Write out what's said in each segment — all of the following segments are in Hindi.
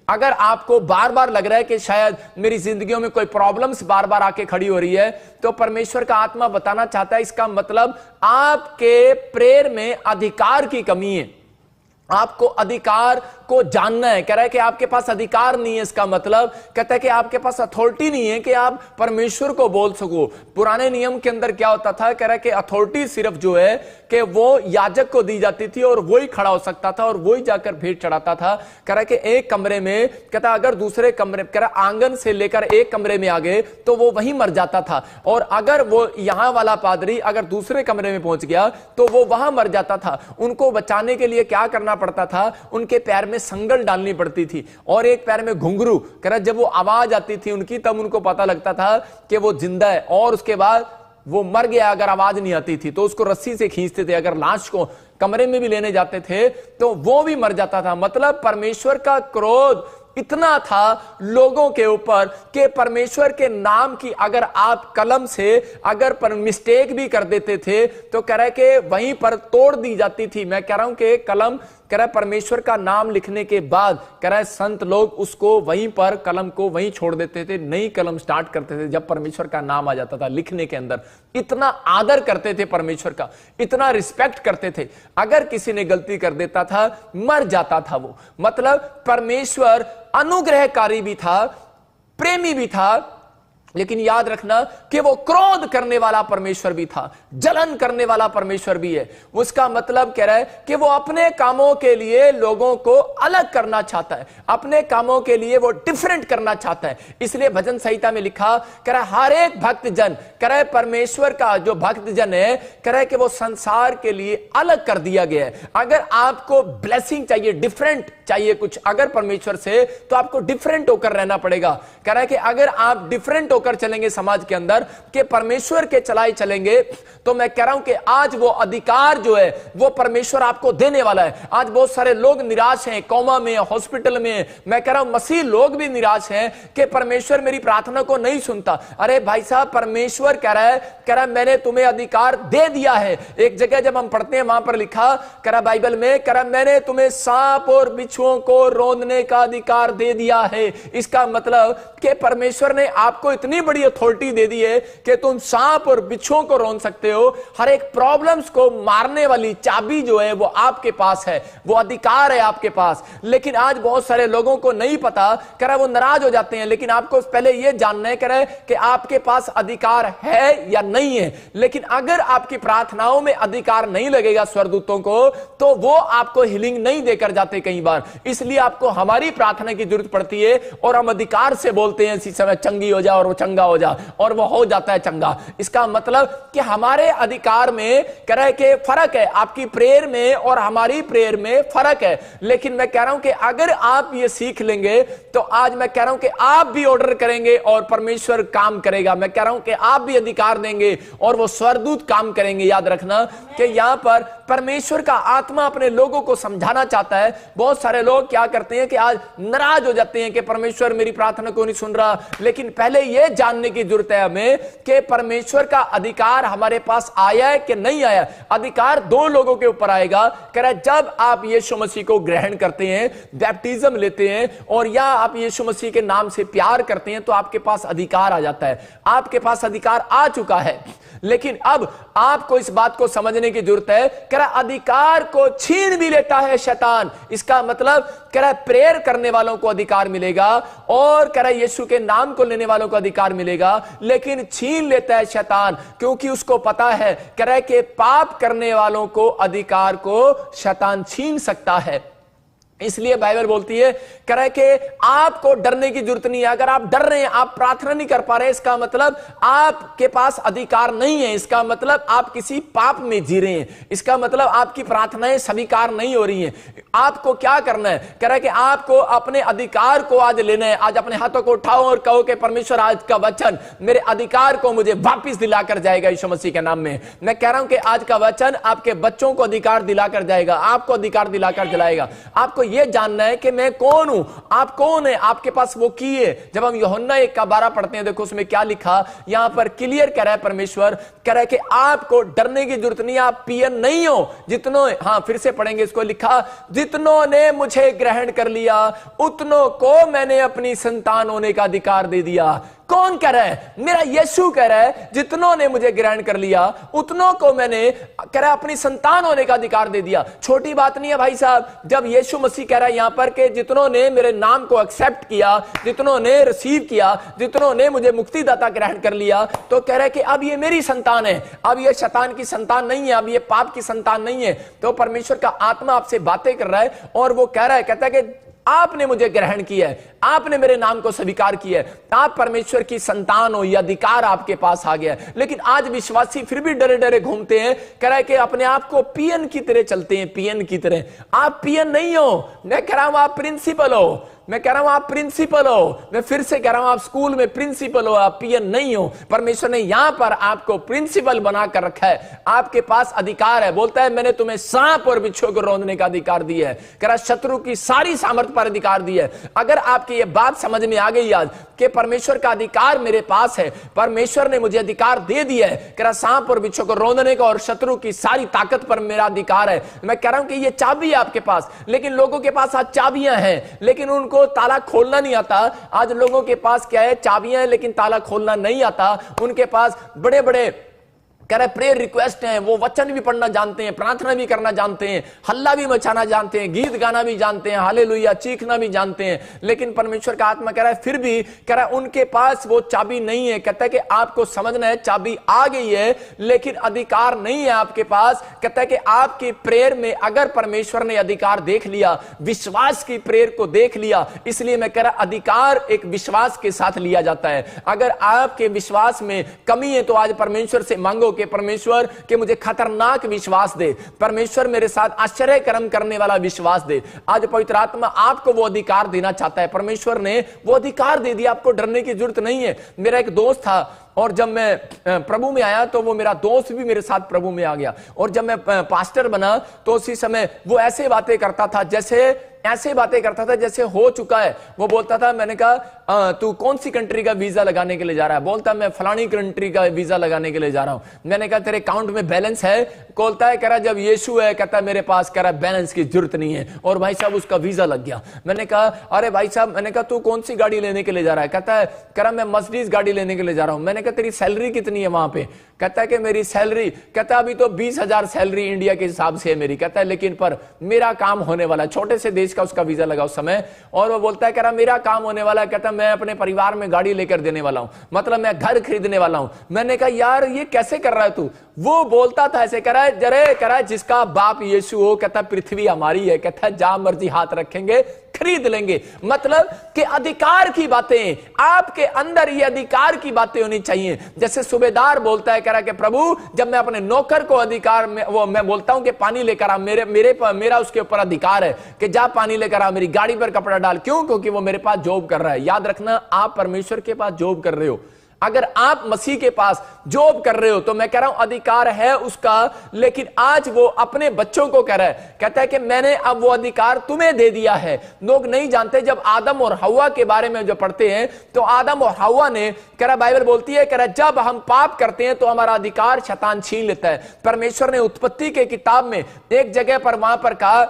अगर आपको बार बार लग रहा है कि शायद मेरी जिंदगियों में कोई प्रॉब्लम्स बार बार आके खड़ी हो रही है, तो परमेश्वर का आत्मा बताना चाहता है इसका मतलब आपके प्रेयर में अधिकार की कमी है। आपको अधिकार को जानना है। कह रहा है कि आपके पास अधिकार नहीं है, इसका मतलब कहता है कि आपके पास अथॉरिटी नहीं है कि आप परमेश्वर को बोल सको। पुराने नियम के अंदर क्या होता था, कह रहा है कि अथॉरिटी सिर्फ जो है कि वो याजक को दी जाती थी और वही खड़ा हो सकता था और वही जाकर भेंट चढ़ाता था। कह रहा है कि एक कमरे में, कहता अगर दूसरे कमरे, कह रहा आंगन से लेकर एक कमरे में आ गए तो वो वहीं मर जाता था, और अगर वो यहां वाला पादरी अगर दूसरे कमरे में पहुंच गया तो वो वहां मर जाता था। उनको बचाने के लिए क्या करना पड़ता था, उनके पैर में संगल डालनी पड़ती थी और एक पैर में घुंघरू। कह रहा जब वो आवाज आती थी उनकी तब उनको पता लगता था कि वो जिंदा है, और उसके बाद वो मर गया अगर आवाज नहीं आती थी तो उसको रस्सी से खींचते थे। अगर लाश को कमरे में भी लेने जाते थे तो वो भी मर जाता था। मतलब परमेश्वर का क्रोध इतना था लोगों के ऊपर कि परमेश्वर के नाम की अगर आप कलम से अगर पर मिस्टेक भी कर देते थे तो कह रहा है कि वहीं पर तोड़ दी जाती थी। मैं कह रहा हूं कि कलम, कह रहा है परमेश्वर का नाम लिखने के बाद, कह रहा है संत लोग उसको वहीं पर कलम को वहीं छोड़ देते थे, नई कलम स्टार्ट करते थे जब परमेश्वर का नाम आ जाता था लिखने के अंदर। इतना आदर करते थे परमेश्वर का, इतना रिस्पेक्ट करते थे। अगर किसी ने गलती कर देता था मर जाता था वो। मतलब परमेश्वर अनुग्रहकारी भी था, प्रेमी भी था, लेकिन याद रखना कि वो क्रोध करने वाला परमेश्वर भी था, जलन करने वाला परमेश्वर भी है। उसका मतलब कह रहा है कि वो अपने कामों के लिए लोगों को अलग करना चाहता है, अपने कामों के लिए वो डिफरेंट करना चाहता है। इसलिए भजन संहिता में लिखा, कह रहा है हर एक भक्त जन, कह रहा है परमेश्वर का जो भक्त जन है, कह रहा है कि वो संसार के लिए अलग कर दिया गया है। अगर आपको ब्लेसिंग चाहिए, डिफरेंट चाहिए कुछ अगर परमेश्वर से, तो आपको डिफरेंट होकर रहना पड़ेगा। कह रहा है कि अगर आप डिफरेंट कर चलेंगे समाज के अंदर, के परमेश्वर के चलाए चलेंगे, तो मैं कह रहा हूं कि आज वो अधिकार जो है वो परमेश्वर आपको देने वाला है। आज बहुत सारे लोग निराश हैं, कोमा में, हॉस्पिटल में। मैं कह रहा हूं मसीह लोग भी निराश हैं कि परमेश्वर मेरी प्रार्थना को नहीं सुनता। अरे भाई साहब, परमेश्वर कह रहा है मैंने तुम्हें अधिकार दे दिया है। एक जगह जब हम पढ़ते हैं वहां पर लिखा, कह रहा बाइबल में, कह रहा मैंने तुम्हें सांप और बिच्छुओं को रौंदने का अधिकार दे दिया है। इसका मतलब कि परमेश्वर ने आपको इतनी बड़ी अथॉरिटी दे दी है कि तुम सांप और बिच्छुओं को रौंद सकते हो। हर एक प्रॉब्लम्स को मारने वाली चाबी जो है वो आपके पास है, वो अधिकार है आपके पास। लेकिन आज बहुत सारे लोगों को नहीं पता, कह रहा है वो नाराज हो जाते हैं। लेकिन आपको पहले यह जानना है, कह रहा है कि आपके पास अधिकार है या नहीं है। लेकिन अगर आपकी प्रार्थनाओं में अधिकार नहीं लगेगा स्वर्गदूतों को, तो वो आपको हीलिंग नहीं देकर जाते कई बार। इसलिए आपको हमारी प्रार्थना की जरूरत पड़ती है, और हम अधिकार से बोलते हैं इसी समय चंगी हो जा और वो चंगा हो जा, और वो हो जाता है चंगा। इसका मतलब कि हमारे अधिकार में कह रहा है कि फर्क है, आपकी प्रेयर में और हमारी प्रेयर में फर्क है। लेकिन मैं कह रहा हूं कि अगर आप ये सीख लेंगे तो आज मैं कह रहा हूं कि आप भी ऑर्डर करेंगे और परमेश्वर काम करेगा। मैं कह रहा हूं कि आप भी अधिकार देंगे और वो स्वर्गदूत काम करेंगे। याद रखना कि यहां पर परमेश्वर का आत्मा अपने लोगों को समझाना चाहता है। बहुत सारे लोग क्या करते हैं कि आज नाराज हो जाते हैं कि परमेश्वर मेरी प्रार्थना को नहीं सुन रहा। लेकिन पहले यह जानने की जरूरत है हमें कि परमेश्वर का अधिकार हमारे पास आया है कि नहीं आया। अधिकार दो लोगों के ऊपर आएगा। कह रहा है जब आप यीशु मसीह को ग्रहण करते हैं, बैप्टिज्म लेते हैं, और या आप यीशु मसीह के नाम से प्यार करते हैं, तो आपके पास अधिकार आ जाता है। आपके पास अधिकार आ चुका है। लेकिन अब आपको इस बात को समझने की जरूरत है, कह रहा अधिकार को छीन भी लेता है शैतान। इसका मतलब कह रहा प्रेयर करने वालों को अधिकार मिलेगा, और कह रहा यीशु के नाम को लेने वालों को अधिकार मिलेगा, लेकिन छीन लेता है शैतान, क्योंकि उसको पता है, कह रहा है कि पाप करने वालों को अधिकार को शैतान छीन सकता है। इसलिए बाइबल बोलती है, कह रहा है कि आपको डरने की जरूरत नहीं है। अगर आप डर रहे हैं, आप प्रार्थना नहीं कर पा रहे, इसका मतलब आपके पास अधिकार नहीं है। इसका मतलब आप किसी पाप में जी रहे हैं। इसका मतलब आपकी प्रार्थनाएं स्वीकार नहीं हो रही हैं। आपको क्या करना है, कह रहा है कि आपको अपने अधिकार को आज लेना है। आज अपने हाथों को उठाओ और कहो कि परमेश्वर आज का वचन मेरे अधिकार को मुझे वापिस दिलाकर जाएगा यीशु मसीह के नाम में। मैं कह रहा हूं कि आज का वचन आपके बच्चों को अधिकार दिलाकर जाएगा, आपको अधिकार दिलाकर दिलाएगा। आपको यह जानना है कि मैं कौन हूं। आप कौन है, आपके पास वो की है। जब हम यूहन्ना 1:12 पढ़ते हैं, देखो उसमें क्या लिखा, यहां पर क्लियर कह रहा है परमेश्वर, कह रहा है कि आपको डरने की जरूरत नहीं, आप पियन नहीं हो। जितनों, हाँ फिर से पढ़ेंगे इसको, लिखा जितनों ने मुझे ग्रहण कर लिया उतनों को मैंने अपनी संतान होने का अधिकार दे दिया। कौन कह रहा है? मेरा यीशु कह रहा है, जितनों ने मुझे ग्रहण कर लिया उतनों को मैंने, कह रहा है, अपनी संतान होने का अधिकार दे दिया। छोटी बात नहीं है भाई साहब। जब यीशु मसीह कह रहा है यहां पर कि जितनों ने मेरे नाम को एक्सेप्ट किया, जितनों ने रिसीव किया, जितनों ने मुझे मुक्तिदाता ग्रहण कर लिया, तो कह रहा है कि अब ये मेरी संतान है, अब ये शैतान की संतान नहीं है, अब ये पाप की संतान नहीं है। तो परमेश्वर का आत्मा आपसे बातें कर रहा है और वो कह रहा है, कहता है कि आपने मुझे ग्रहण किया है, आपने मेरे नाम को स्वीकार किया है, आप परमेश्वर की संतान हो, यह अधिकार आपके पास आ गया है। लेकिन आज विश्वासी फिर भी डरे डरे घूमते हैं, कह रहा है कि अपने आप को पियन की तरह चलते हैं, पियन की तरह। आप पियन नहीं हो, मैं कह रहा हूं आप प्रिंसिपल हो, मैं कह रहा हूं आप प्रिंसिपल हो, मैं फिर से कह रहा हूं आप स्कूल में प्रिंसिपल हो, आप पियन नहीं हो। परमेश्वर ने यहां पर आपको प्रिंसिपल बनाकर रखा है, आपके पास अधिकार है। बोलता है मैंने तुम्हें सांप और बिच्छू को रौंदने का अधिकार दिया है, कह रहा शत्रु की सारी सामर्थ्य पर अधिकार दिया है। अगर आपकी ये बात समझ में आ गई आज कि परमेश्वर का अधिकार मेरे पास है, परमेश्वर ने मुझे अधिकार दे दिया है, कह रहा सांप और बिच्छू को रौंदने का और शत्रु की सारी ताकत पर मेरा अधिकार है। मैं कह रहा हूं कि ये चाबी है आपके पास, लेकिन लोगों के पास आज चाबियां हैं लेकिन उनको ताला खोलना नहीं आता। आज लोगों के पास क्या है, चाबियां हैं लेकिन ताला खोलना नहीं आता। उनके पास बड़े बड़े कह रहे प्रेयर रिक्वेस्ट हैं, वो वचन भी पढ़ना जानते हैं, प्रार्थना भी करना जानते हैं, हल्ला भी मचाना जानते हैं, गीत गाना भी जानते हैं, हालेलुया चीखना भी जानते हैं, लेकिन परमेश्वर का आत्मा कह रहा है फिर भी, कह रहा है उनके पास वो चाबी नहीं है। कहता है कि आपको समझना है चाबी आ गई है लेकिन अधिकार नहीं है आपके पास। कहता है कि आपकी प्रेयर में अगर परमेश्वर ने अधिकार देख लिया, विश्वास की प्रेयर को देख लिया, इसलिए मैं कह रहा अधिकार एक विश्वास के साथ लिया जाता है। अगर आपके विश्वास में कमी है तो आज परमेश्वर से मांगो कि परमेश्वर के मुझे खतरनाक विश्वास दे, परमेश्वर मेरे साथ आश्चर्य कर्म करने वाला विश्वास दे। आज पवित्र आत्मा आपको वो अधिकार देना चाहता है, परमेश्वर ने वो अधिकार दे दिया, आपको डरने की जरूरत नहीं है। मेरा एक दोस्त था और जब मैं प्रभु में आया तो वो मेरा दोस्त भी मेरे साथ प्रभु में आ गया, और जब मैं पास्टर बना तो उसी समय वो ऐसे बातें करता था जैसे हो चुका है। वो बोलता था, मैंने कहा तू कौन सी कंट्री का वीजा लगाने के लिए जा रहा है? बोलता मैं फलानी कंट्री का वीजा लगाने के लिए जा रहा हूं। मैंने कहा तेरे अकाउंट में बैलेंस है? बोलता है, कह रहा जब यीशु है, कहता है मेरे पास, कह रहा बैलेंस की जरूरत नहीं है, और भाई साहब उसका वीजा लग गया। मैंने कहा अरे भाई साहब, मैंने कहा तू कौन सी गाड़ी लेने के लिए जा रहा है? कहता है, कह रहा मैं मर्सिडीज गाड़ी लेने के लिए जा रहा हूं। मैंने कहा तेरी सैलरी कितनी है वहां पे? कहता है कि मेरी सैलरी, कहता है अभी तो 20,000 सैलरी इंडिया के हिसाब से है मेरी, कहता है लेकिन पर मेरा काम होने वाला है। छोटे से देश का उसका वीजा लगा उस समय, और वो बोलता है कह रहा मेरा काम होने वाला है, कहता है मैं अपने परिवार में गाड़ी लेकर देने वाला हूं, मतलब मैं घर खरीदने वाला हूं। मैंने कहा यार ये कैसे कर रहा है तू? वो बोलता था ऐसे, कह रहा है जरे, कह रहा है जिसका बाप यीशु हो, कहता है पृथ्वी हमारी है, कहता है जहां मर्जी हाथ रखेंगे खरीद लेंगे। मतलब कि अधिकार की बातें आपके अंदर, ये अधिकार की बातें होनी चाहिए। जैसे सूबेदार बोलता है, कह रहा है कि प्रभु जब मैं अपने नौकर को अधिकार में, वो मैं बोलता हूं कि पानी लेकर आ, मेरा उसके ऊपर अधिकार है कि जा पानी लेकर आ, मेरी गाड़ी पर कपड़ा डाल। क्यों? क्योंकि वो मेरे पास जॉब कर रहा है। याद रखना, आप परमेश्वर के पास जॉब कर रहे हो। अगर आप मसीह के पास जॉब कर रहे हो तो मैं कह रहा हूं अधिकार है उसका, लेकिन आज वो अपने बच्चों को कह रहा है, कहता है कि मैंने अब वो अधिकार तुम्हें दे दिया है। लोग नहीं जानते, जब आदम और हव्वा के बारे में जो पढ़ते हैं तो आदम और हव्वा ने, कह रहा बाइबल बोलती है, कह रहा जब हम पाप करते हैं तो हमारा अधिकार शैतान छीन लेता है। परमेश्वर ने उत्पत्ति के किताब में एक जगह पर वहां पर कहा,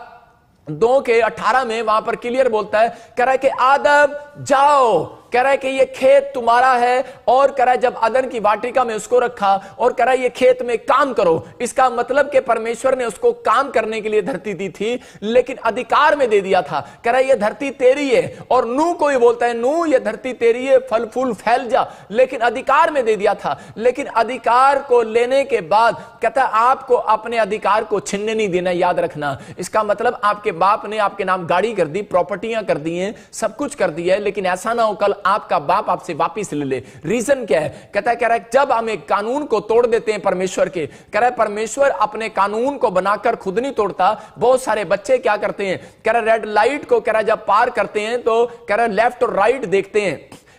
2:18 में वहां पर क्लियर बोलता है, कह रहा है कि आदम जाओ, कह रहा है कि ये खेत तुम्हारा है, और कह रहा है जब अदन की वाटिका में उसको रखा, और कह रहा है ये खेत में काम करो। इसका मतलब कि परमेश्वर ने उसको काम करने के लिए धरती दी थी, लेकिन अधिकार में दे दिया था। कह रहा है ये धरती तेरी है, और नूह को ही बोलता है, नूह ये धरती तेरी है, फल फूल फैल जा, लेकिन अधिकार में दे दिया था। लेकिन अधिकार को लेने के बाद कहता है आपको अपने अधिकार को छीनने नहीं देना। याद रखना, इसका मतलब आपके बाप ने आपके नाम गाड़ी कर दी, प्रॉपर्टियां कर दी हैं, सब कुछ कर दिया है, लेकिन ऐसा ना हो कल आपका बाप आपसे वापिस ले ले। रीजन क्या है? कहता है जब हम एक कानून को तोड़ देते हैं परमेश्वर के, कह रहा है परमेश्वर अपने कानून को बनाकर खुद नहीं तोड़ता। बहुत सारे बच्चे क्या करते हैं, कह रहा रेड लाइट को, कह रहा जब पार करते हैं तो कह रहा लेफ्ट और राइट देखते हैं,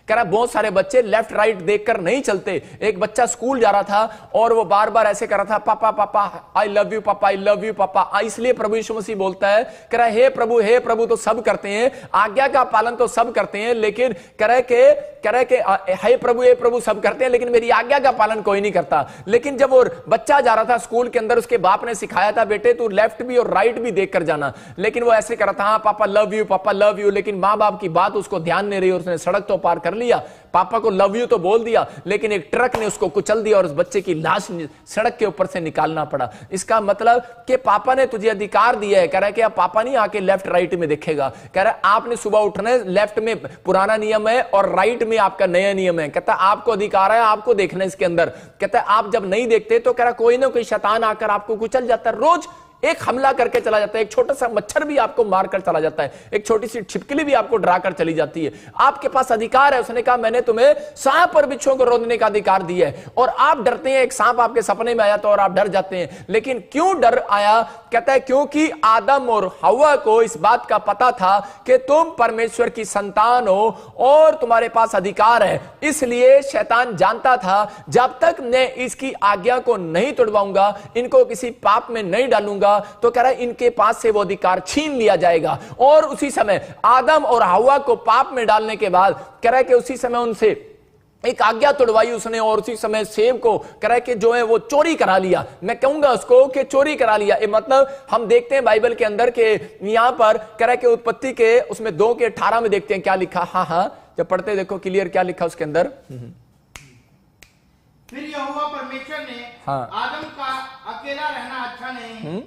कह रहा बहुत सारे बच्चे लेफ्ट राइट देखकर नहीं चलते। एक बच्चा स्कूल जा रहा था और वो बार बार ऐसे कर रहा था, पापा पापा आई लव यू पापा, आई लव यू पापा। इसलिए प्रभु यीशु मसीह बोलता है, कह रहा हे प्रभु तो सब करते हैं, आज्ञा का पालन तो सब करते हैं, लेकिन कह रहे के हे प्रभु सब करते हैं, लेकिन मेरी आज्ञा का पालन कोई नहीं करता। लेकिन जब वो बच्चा जा रहा था स्कूल के अंदर, उसके बाप ने सिखाया था, बेटे तू लेफ्ट भी और राइट भी देख कर जाना, लेकिन वो ऐसे कर रहा था, हाँ पापा लव यू, लेकिन माँ बाप की बात उसको ध्यान नहीं रही और उसने सड़क तो पार कर लिया, पापा को लव यू तो बोल दिया, लेकिन एक ट्रक ने उसको कुचल दिया और उस बच्चे की लाश सड़क के ऊपर से निकालना पड़ा। इसका मतलब कि पापा ने तुझे अधिकार दिया है। कह रहा है कि अब पापा नहीं आके लेफ्ट राइट में देखेगा, कह रहा है आपने सुबह उठना है, लेफ्ट में पुराना नियम है और राइट में आपका नया नियम है। कहता है आपको अधिकार है, आपको देखना है इसके अंदर। कहता है आप जब नहीं देखते तो कह रहा कोई ना कोई शैतान आकर आपको कुचल जाता है, रोज एक हमला करके चला जाता है, एक छोटा सा मच्छर भी आपको मारकर चला जाता है, एक छोटी सी छिपकली भी आपको डराकर चली जाती है। आपके पास अधिकार है। उसने कहा मैंने तुम्हें सांप और बिच्छुओं को रोकने का अधिकार दिया है, और आप डरते हैं। एक सांप आपके सपने में आया तो और आप डर जाते हैं, लेकिन क्यों डर आया? कहता है क्योंकि आदम और हव्वा को इस बात का पता था कि तुम परमेश्वर की संतान हो और तुम्हारे पास अधिकार है। इसलिए शैतान जानता था जब तक मैं इसकी आज्ञा को नहीं तोड़वाऊंगा, इनको किसी पाप में नहीं डालूंगा, तो कह रहा है इनके पास से वो अधिकार छीन लिया जाएगा। और उसी समय आदम और हव्वा को पाप में डालने के बाद कह रहा है कि उसी समय उनसे एक आज्ञा तोड़वाई उसने, और उसी समय सेब को कह रहा है कि जो है वो चोरी करा लिया। मैं कहूंगा उसको कि चोरी करा लिया। ये मतलब हम देखते हैं बाइबल के अंदर के यहां पर कह रहा है कि उत्पत्ति के उसमें 2:18 में देखते हैं क्या लिखा। हाँ जब पढ़ते देखो क्लियर क्या लिखा उसके अंदर। फिर यहोवा परमेश्वर ने आदम का अकेला रहना अच्छा नहीं,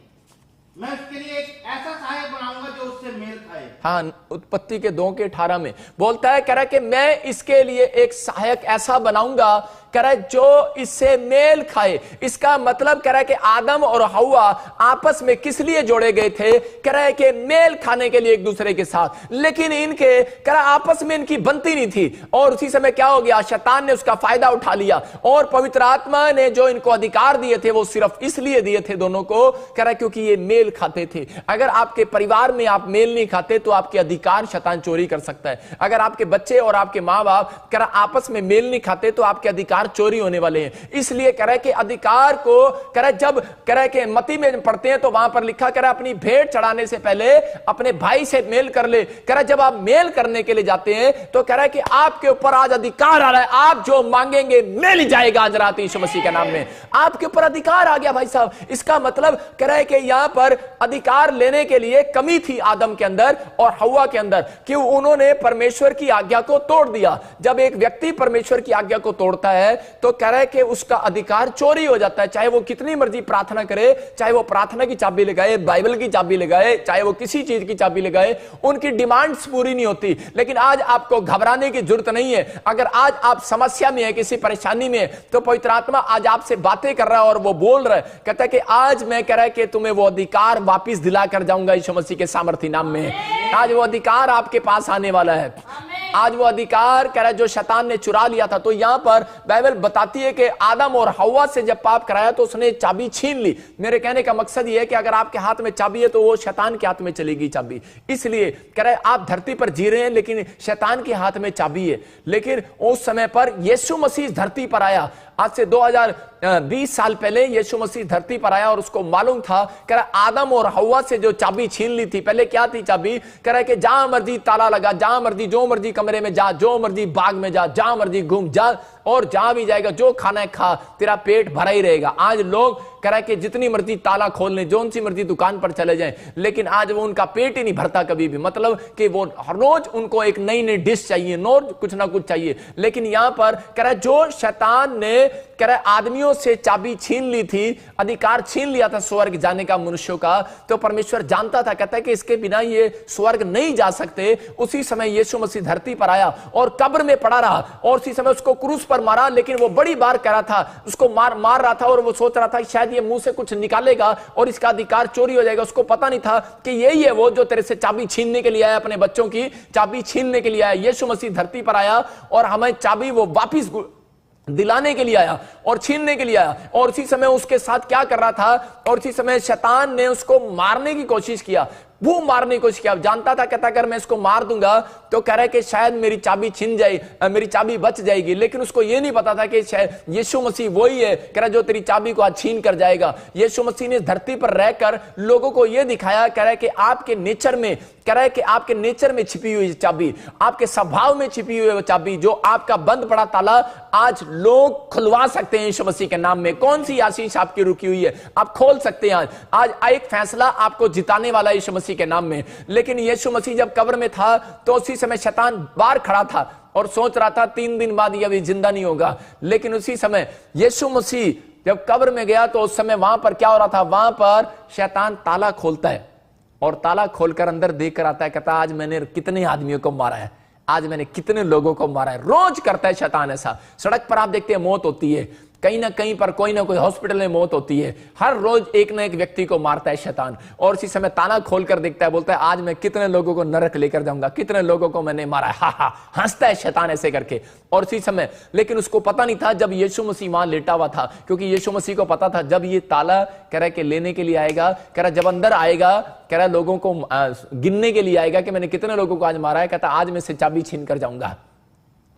मैं उसके लिए एक ऐसा सहायक बनाऊंगा जो उससे मेल खाए। हाँ, उत्पत्ति के 2:18 में बोलता है, कह रहा है कि मैं इसके लिए एक सहायक ऐसा बनाऊंगा, कह रहा है जो इससे मेल खाए। इसका मतलब कह रहा है कि आदम और हव्वा आपस में किस लिए जोड़े गए थे? कह रहा है कि मेल खाने के लिए एक दूसरे के साथ, लेकिन इनके कह रहा आपस में इनकी बनती नहीं थी। और उसी समय क्या हो गया? शैतान ने उसका फायदा उठा लिया, और पवित्र आत्मा ने जो इनको अधिकार दिए थे वो सिर्फ इसलिए दिए थे दोनों को, कह रहा है क्योंकि ये मेल खाते थे। अगर आपके परिवार में आप मेल नहीं खाते तो आपके अधिकार शैतान चोरी कर सकता है। अगर आपके बच्चे और आपके माँ बाप कह रहा आपस में मेल नहीं खाते तो आपके अधिकार चोरी होने वाले हैं। इसलिए कह रहा है कि अधिकार को कह रहा है जब कह रहा है कि मत्ती में पढ़ते हैं तो वहां पर लिखा कह रहा है अपनी भेंट चढ़ाने से पहले अपने भाई से मेल कर ले। कह रहा है जब आप मेल करने के लिए जाते हैं तो कह रहा है कि आपके ऊपर आज अधिकार आ रहा है, आप जो मांगेंगे मिल जाएगा। आज रात यीशु मसीह के नाम में आपके ऊपर अधिकार आ गया भाई साहब। इसका मतलब कह रहा है कि यहां पर अधिकार लेने के लिए कमी थी आदम के अंदर और हव्वा के अंदर कि उन्होंने परमेश्वर की आज्ञा को तोड़ दिया। जब एक व्यक्ति परमेश्वर की आज्ञा को तोड़ता है तो कह रहा है कि उसका अधिकार चोरी हो जाता है। चाहे वो कितनी मर्जी प्रार्थना करे, चाहे वो प्रार्थना की चाबी लगाए, बाइबल की चाबी लगाए, चाहे वो किसी चीज की चाबी लगाए, उनकी डिमांड्स पूरी नहीं होती। लेकिन आज आपको घबराने की जरूरत नहीं है। अगर आज आप समस्या में है, किसी परेशानी में है, तो पवित्र आत्मा आज आपसे बातें कर रहा है और वो बोल रहा है, कहता है कि आज मैं कह रहा है कि तुम्हें वो अधिकार वापिस दिला कर जाऊंगा यीशु मसीह के सामर्थ्य नाम में। आज वो अधिकार आपके पास आने वाला है। आज वो अधिकार कह रहा है जो शैतान ने चुरा लिया था। तो यहां पर बाइबल बताती है कि आदम और हव्वा से जब पाप कराया तो उसने चाबी छीन ली। मेरे कहने का मकसद ये है कि अगर आपके हाथ में चाबी है तो वो शैतान के हाथ में चलेगी चाबी। इसलिए कह रहा है आप धरती पर जी रहे हैं लेकिन शैतान के हाथ में चाबी है। लेकिन उस समय पर यीशु मसीह धरती पर आया। आज से 2020 साल पहले यीशु मसीह धरती पर आया और उसको मालूम था, कह रहा आदम और हव्वा से जो चाबी छीन ली थी। पहले क्या थी चाबी? कह रहा है कि जहां मर्जी ताला लगा, जहां मर्जी जो मर्जी कमरे में जा, जो मर्जी बाग में जा, जहां मर्जी घूम जा, और जहां भी जाएगा जो खाना है खा, तेरा पेट भरा ही रहेगा। आज लोग कह रहा है कि जितनी मर्जी ताला खोल लें, जो सी मर्जी दुकान पर चले जाएं, लेकिन आज वो उनका पेट ही नहीं भरता कभी भी। मतलब कि वो हर रोज उनको एक नई नई डिश चाहिए, रोज कुछ ना कुछ चाहिए। लेकिन यहां पर कह रहा है जो शैतान ने कह रहा है आदमियों से चाबी छीन ली थी, अधिकार छीन लिया था स्वर्ग जाने का मनुष्यों का, तो परमेश्वर जानता था, कहता है कि इसके बिना ये स्वर्ग नहीं जा सकते। उसी समय यीशु मसीह धरती पर आया और कब्र में पड़ा रहा, और उसी समय उसको क्रूस पर मारा। लेकिन वो बड़ी बार कह रहा था, उसको मार रहा था, और वो सोच रहा था शायद ये मुंह से कुछ निकालेगा और इसका अधिकार चोरी हो जाएगा। उसको पता नहीं था कि यही है वो जो तेरे से चाबी छीनने के लिए आया, अपने बच्चों की चाबी छीनने के लिए आया। यीशु मसीह धरती पर आया और हमें चाबी वो वापिस दिलाने के लिए आया और छीनने के लिए आया। और उसी समय उसके साथ क्या कर रहा था? और उसी समय शैतान ने उसको मारने की कोशिश किया। वो मारने की कोशिश किया। जानता था, कहता अगर मैं इसको मार दूंगा तो कह रहा है कि शायद मेरी चाबी छिन जाए, मेरी चाबी बच जाएगी। लेकिन उसको ये नहीं पता था कि शायद यीशु मसीह वही है, कह रहा जो तेरी चाबी को आज छीन कर जाएगा। यीशु मसीह ने धरती पर रहकर लोगों को यह दिखाया, कह रहा है कि आपके नेचर में, कह रहा है कि आपके नेचर में छिपी हुई चाबी, आपके स्वभाव में छिपी हुई चाबी, जो आपका बंद पड़ा ताला आज लोग खुलवा सकते हैं यीशु मसीह के नाम में। कौन सी आशीष आपकी रुकी हुई है, आप खोल सकते हैं। आज एक फैसला आपको जिताने वाला यीशु मसीह के नाम में। लेकिन यीशु मसीह जब कब्र में था तो उसी समय शैतान बाहर खड़ा था और सोच रहा था 3 दिन बाद ये भी जिंदा नहीं होगा। लेकिन उसी समय यीशु मसीह जब कब्र में गया तो उस समय वहां पर क्या हो रहा था, वहां पर शैतान ताला खोलता है और ताला खोलकर अंदर देखकर आता है, कहता आज मैंने कितने आदमियों को मारा है, आज मैंने कितने लोगों को मारा है। रोज करता है शैतान ऐसा। सड़क पर आप देखते हैं मौत होती है, कहीं ना कहीं पर कोई ना कोई हॉस्पिटल में मौत होती है, हर रोज एक ना एक व्यक्ति को मारता है शैतान। और इसी समय ताला खोलकर देखता है, बोलता है आज मैं कितने लोगों को नरक लेकर जाऊंगा, कितने लोगों को मैंने मारा है, हा हा, हंसता है शैतान ऐसे करके। और इसी समय, लेकिन उसको पता नहीं था जब यीशु मसीह वहां लेटा हुआ था, क्योंकि यीशु मसीह को पता था जब ये ताला कह रहा है कि लेने के लिए आएगा, कह रहा जब अंदर आएगा, कह रहा लोगों को गिनने के लिए आएगा कि मैंने कितने लोगों को आज मारा है, कहता आज मैं से चाबी छीन कर जाऊंगा।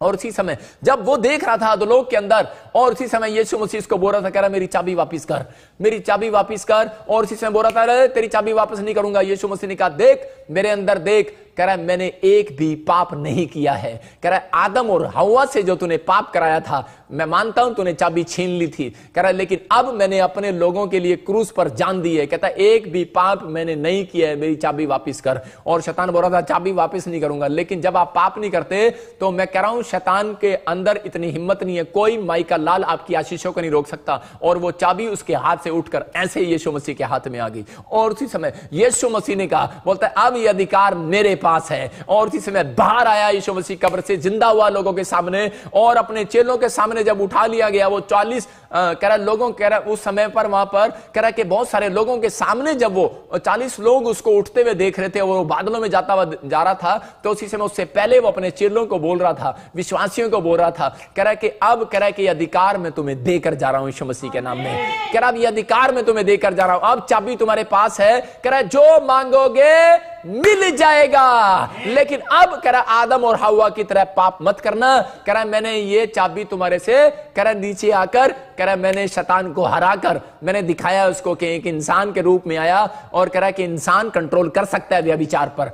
और उसी समय जब वो देख रहा था अधोलोक के अंदर, और उसी समय यीशु मसीह इसको बोल रहा था, कह रहा मेरी चाबी वापस कर, मेरी चाबी वापस कर। और उसी समय बोल रहा था तेरी चाबी वापस नहीं करूंगा। यीशु मसीह ने कहा देख मेरे अंदर देख, कह रहा है मैंने एक भी पाप नहीं किया है। कह रहा है आदम और हव्वा से जो तूने पाप कराया था, मैं मानता हूं तूने चाबी छीन ली थी, कह रहा है लेकिन अब मैंने अपने लोगों के लिए क्रूस पर जान दी है। कहता है एक भी पाप मैंने नहीं किया है, मेरी चाबी वापस कर। और शैतान बोल रहा था चाबी वापस नहीं करूंगा। लेकिन जब आप पाप नहीं करते तो मैं कह रहा हूं शैतान के अंदर इतनी हिम्मत नहीं है, कोई माई का लाल आपकी आशीषों को नहीं रोक सकता। और वो चाबी उसके हाथ से उठकर ऐसे यीशु मसीह के हाथ में आ गई। और उसी समय यीशु मसीह ने कहा, बोलता है अब ये अधिकार मेरे पास है। और उसी समय बाहर आया यीशु मसीह कब्र से, जिंदा हुआ लोगों के सामने, और अपने चेलों के सामने जब उठा लिया गया, वो 40 कह रहा लोगों, कह रहा उस समय पर वहां पर कह रहा कि बहुत सारे लोगों के सामने जब वो 40 लोग उसको उठते हुए देख रहे थे, वो बादलों में जाता हुआ जा रहा था, तो उसी समय उससे पहले वो अपने चेलों को बोल रहा था, विश्वासियों को बोल रहा था, कह रहा कि अब कह रहा कि ये अधिकार मैं तुम्हें देकर जा रहा हूं यीशु मसीह के नाम में। कह रहा ये अधिकार मैं तुम्हें देकर जा रहा हूं, अब चाबी तुम्हारे पास है। कह रहा जो मांगोगे मिल जाएगा। लेकिन अब कह रहा आदम और हव्वा की तरह पाप मत करना। कह रहा मैंने ये चाबी तुम्हारे से, कह रहा नीचे आकर, कह रहा मैंने शैतान को हराकर मैंने दिखाया उसको कि एक इंसान के रूप में आया, और कह रहा कि इंसान कंट्रोल कर सकता है व्यभिचार पर,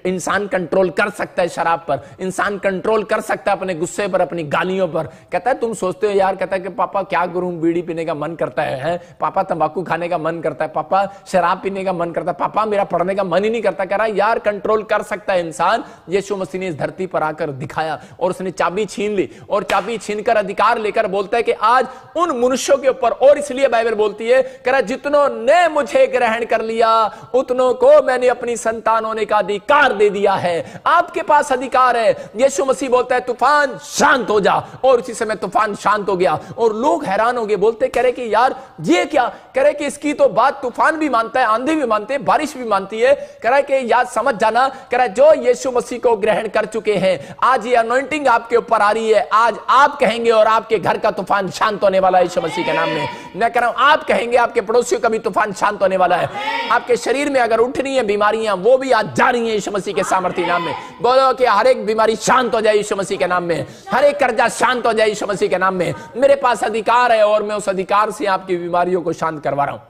इंसान कंट्रोल कर सकता है शराब पर, इंसान कंट्रोल कर सकता है अपने गुस्से पर, अपनी गालियों पर। कहता है तुम सोचते हो यार, कहता है कि पापा क्या करूं, बीड़ी पीने का मन करता है, पापा तंबाकू खाने का मन करता है, पापा शराब पीने का मन करता है, पापा मेरा पढ़ने का मन ही नहीं करता। कह रहा यार कंट्रोल कर सकता है इंसान। यीशु मसीह ने इस धरती पर आकर दिखाया और उसने चाबी छीन ली, और चाबी छीनकर अधिकार लेकर बोलता है कि आज उन मनुष्यों के ऊपर, और इसलिए बाइबल बोलती है, कह रहा जितनों ने मुझे ग्रहण कर लिया उतनों को मैंने अपनी संतान होने का अधिकार दे दिया है। आपके पास अधिकार है। यीशु मसीह बोलता है तूफान शांत हो जा, और उसी समय तूफान शांत हो गया। और लोग हैरान हो गए, बोलते कह रहे कि यार ये क्या, कह रहे कि इसकी तो बात तूफान भी मानता है, आंधी भी मानते हैं, बारिश भी मानती है। कह रहा है कि याद समझ जाना, कह रहा है जो यीशु मसीह को ग्रहण कर चुके हैं, आज ये अनॉइंटिंग आपके ऊपर आ रही है, आज आप कहेंगे और आपके घर का तूफान शांत होने वाला है यीशु मसीह के नाम में। मैं कह रहा हूं आप कहेंगे, आपके पड़ोसियों का भी तूफान शांत होने वाला है। आपके शरीर में अगर उठ रही है बीमारियां, वो भी आज जा रही है यीशु मसीह के सामर्थ्य नाम में। बोलो कि हर एक बीमारी शांत हो जाए यीशु मसीह के नाम में, हर एक कर्जा शांत हो जाए यीशु मसीह के नाम में। मेरे पास अधिकार है और मैं उस अधिकार से आपकी बीमारियों को शांत करवा रहा हूं।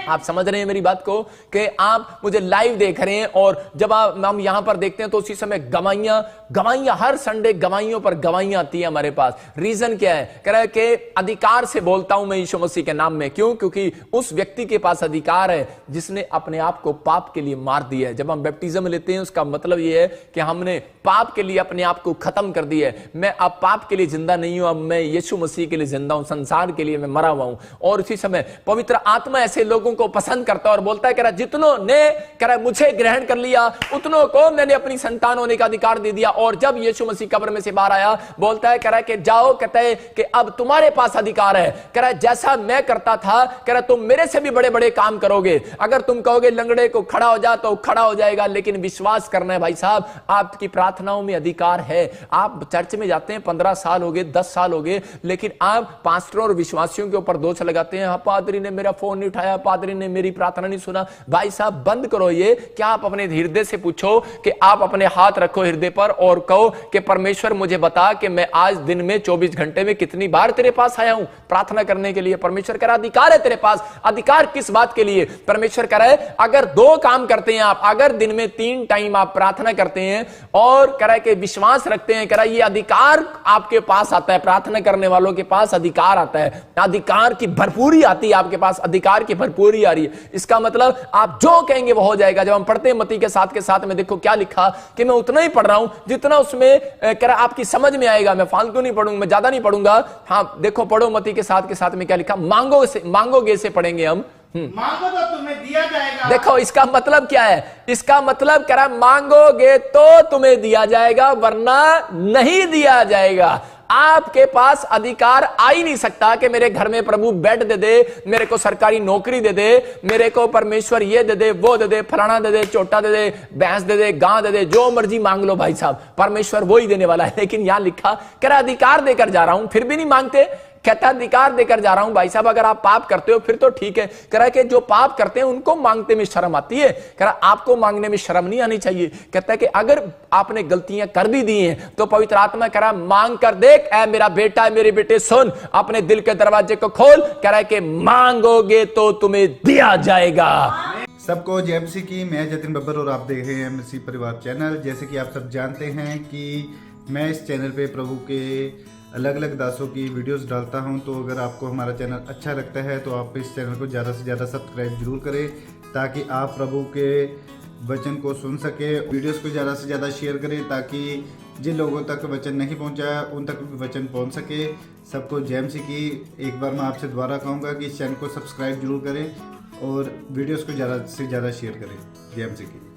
आप समझ रहे हैं मेरी बात को, कि आप मुझे लाइव देख रहे हैं, और जब हम यहां पर देखते हैं तो उसी समय गवाहियां हर संडे गवाहियों पर गवाहियां आती है हमारे पास। रीजन क्या है, कह रहा है कि अधिकार से बोलता हूं मैं यीशु मसीह के नाम में। क्यों? क्योंकि उस व्यक्ति के पास अधिकार है जिसने अपने आप को पाप के लिए मार दिया है। जब हम बैप्टिज्म लेते हैं उसका मतलब यह है कि हमने पाप के लिए अपने आप को खत्म कर दिया है। मैं अब पाप के लिए जिंदा नहीं हूं, अब मैं यीशु मसीह के लिए जिंदा हूं, संसार के लिए मैं मरा हुआ हूं। और उसी समय पवित्र आत्मा ऐसे लोगों को पसंद करता है और बोलता है, कह रहा जितनों ने, कह रहा मुझे ग्रहण कर लिया उतनों को मैंने अपनी संतान होने का अधिकार दे दिया। और जब यीशु मसीह कब्र में से बाहर आया, बोलता है, कह रहा है कि जाओ, कहता है कि अब तुम्हारे पास अधिकार है। कह रहा है जैसा मैं करता था, कह रहा तुम मेरे से भी बड़े बड़े काम करोगे। अगर तुम कहोगे लंगड़े को खड़ा हो जा तो खड़ा हो जाएगा, लेकिन विश्वास करना है भाई साहब, आपकी प्रार्थनाओं में अधिकार है। आप चर्च में जाते हैं, 15 साल हो गए, 10 साल हो गए, लेकिन आप पास्टरों और विश्वासियों के ऊपर दोष लगाते हैं, पादरी ने मेरा फोन नहीं उठाया, पादरी पादरी ने मेरी प्रार्थना नहीं सुना। भाई साहब बंद करो ये। क्या आप अपने हृदय से पूछो कि आप अपने हाथ रखो हृदय पर और कहो कि परमेश्वर मुझे बता कि मैं आज दिन में 24 घंटे में कितनी बार तेरे पास आया हूं प्रार्थना करने के लिए। परमेश्वर कह रहा अधिकार है तेरे पास। अधिकार किस बात के लिए? परमेश्वर कह रहा है अगर 2 काम करते हैं आप, अगर दिन में 3 टाइम आप प्रार्थना करते हैं और कह रहा है कि विश्वास रखते हैं, कह रहा है ये अधिकार आपके पास आता है, प्रार्थना करने वालों के पास अधिकार आता है, अधिकार की भरपूरी आती है आपके पास, अधिकार की भरपूरी आ रही है। इसका मतलब आप जो कहेंगे वो हो जाएगा। जब हम पढ़ते हैं मत्ती के साथ में देखो क्या लिखा कि मैं उतना ही पढ़ रहा हूं जितना उसमें कह रहा आपकी समझ में आएगा, मैं फालतू नहीं पढ़ूंगा, मैं ज्यादा नहीं पढ़ूंगा। हाँ देखो पढ़ो मत्ती के साथ में क्या लिखा, मांगोगे से पढ़ेंगे हम। मांगो तो तुम्हें दिया जाएगा। देखो इसका मतलब क्या है? इसका मतलब कह रहा मांगोगे तो तुम्हें दिया जाएगा वरना नहीं दिया जाएगा। आपके पास अधिकार आ ही नहीं सकता कि मेरे घर में प्रभु बेड दे दे, मेरे को सरकारी नौकरी दे दे, मेरे को परमेश्वर ये दे दे, वो दे दे, फलाना दे दे, चोटा दे दे, भैंस दे दे, गां दे दे, जो मर्जी मांग लो भाई साहब, परमेश्वर वो ही देने वाला है। लेकिन यहां लिखा कह रहा अधिकार देकर जा रहा हूं, फिर भी नहीं मांगते। कहता अधिकार देकर जा रहा हूं भाई साहब, अगर आप पाप करते हो फिर तो ठीक है। कह रहा है कि जो पाप करते हैं उनको मांगते में शर्म आती है, कह रहा आपको मांगने में शर्म नहीं आनी चाहिए। कहता है कि अगर आपने गलतियां कर भी दी हैं तो पवित्र आत्मा कह रहा मांग कर देख, ऐ मेरा बेटा मेरे बेटे सुन, अपने दिल के दरवाजे को खोल। कह रहा है कि मांगोगे तो तुम्हें दिया जाएगा। सबको जय मसीह की। मैं जतिन बब्बर और आप देख रहे हैं मसीह परिवार चैनल। जैसे कि आप सब जानते हैं कि मैं इस चैनल पे प्रभु के अलग अलग दासों की वीडियोस डालता हूं, तो अगर आपको हमारा चैनल अच्छा लगता है तो आप इस चैनल को ज़्यादा से ज़्यादा सब्सक्राइब जरूर करें ताकि आप प्रभु के वचन को सुन सके। वीडियोस को ज़्यादा से ज़्यादा शेयर करें ताकि जिन लोगों तक वचन नहीं पहुंचा उन तक भी वचन पहुंच सके। सबको जय मसीह की। एक बार मैं आपसे दोबारा कहूँगा कि इस चैनल को सब्सक्राइब जरूर करें और वीडियोस को ज़्यादा से ज़्यादा शेयर करें। जय मसीह की।